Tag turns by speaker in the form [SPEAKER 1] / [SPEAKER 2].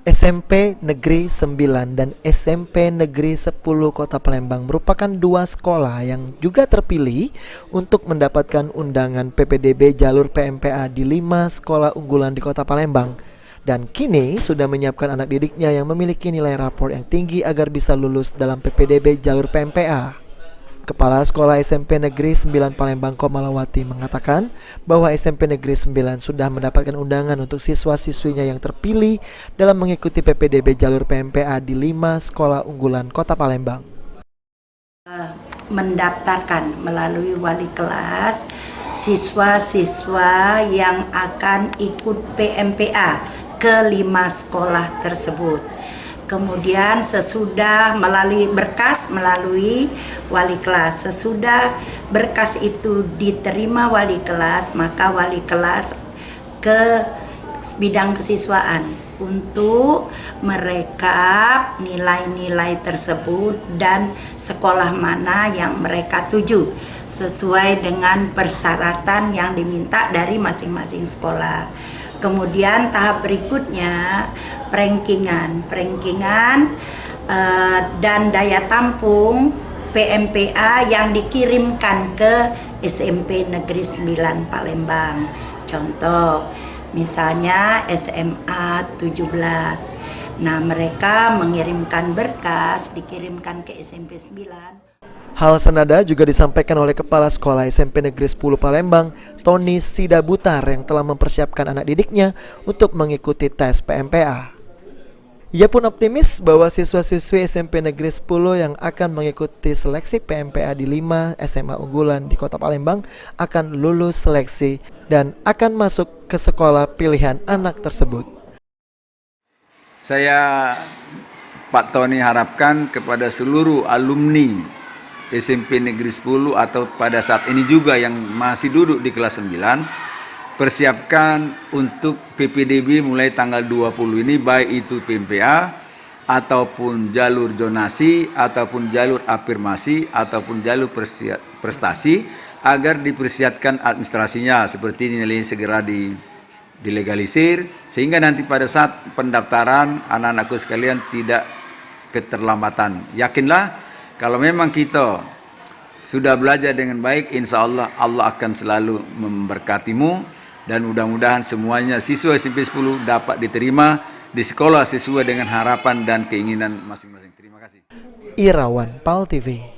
[SPEAKER 1] SMP Negeri 9 dan SMP Negeri 10 Kota Palembang merupakan dua sekolah yang juga terpilih untuk mendapatkan undangan PPDB jalur PMPA di 5 sekolah unggulan di Kota Palembang. Dan kini sudah menyiapkan anak didiknya yang memiliki nilai rapor yang tinggi agar bisa lulus dalam PPDB jalur PMPA. Kepala Sekolah SMP Negeri 9 Palembang Komalawati mengatakan bahwa SMP Negeri 9 sudah mendapatkan undangan untuk siswa-siswinya yang terpilih dalam mengikuti PPDB jalur PMPA di 5 sekolah unggulan Kota Palembang.
[SPEAKER 2] Mendaftarkan melalui wali kelas siswa-siswa yang akan ikut PMPA ke 5 sekolah tersebut. Kemudian sesudah melalui wali kelas, sesudah berkas itu diterima wali kelas, maka wali kelas ke bidang kesiswaan untuk merekap nilai-nilai tersebut dan sekolah mana yang mereka tuju sesuai dengan persyaratan yang diminta dari masing-masing sekolah. Kemudian tahap berikutnya rankingan dan daya tampung PMPA yang dikirimkan ke SMP Negeri 9 Palembang. Contoh, misalnya SMA 17. Nah, mereka mengirimkan berkas, dikirimkan ke SMP 9.
[SPEAKER 1] Hal senada juga disampaikan oleh Kepala Sekolah SMP Negeri 10 Palembang, Tony Sidabutar, yang telah mempersiapkan anak didiknya untuk mengikuti tes PMPA. Ia pun optimis bahwa siswa-siswi SMP Negeri 10 yang akan mengikuti seleksi PMPA di 5 SMA unggulan di Kota Palembang akan lulus seleksi dan akan masuk ke sekolah pilihan anak tersebut.
[SPEAKER 3] Saya, Pak Tony, harapkan kepada seluruh alumni SMP Negeri 10 atau pada saat ini juga yang masih duduk di kelas 9, persiapkan untuk PPDB mulai tanggal 20 ini, baik itu PMPA ataupun jalur zonasi ataupun jalur afirmasi ataupun jalur prestasi, agar dipersiapkan administrasinya seperti nilai segera dilegalisir, sehingga nanti pada saat pendaftaran anak-anakku sekalian tidak keterlambatan. Yakinlah, kalau memang kita sudah belajar dengan baik, insya Allah Allah akan selalu memberkatimu, dan mudah-mudahan semuanya siswa SMP 10 dapat diterima di sekolah sesuai dengan harapan dan keinginan masing-masing. Terima kasih.
[SPEAKER 1] Irawan Pal TV.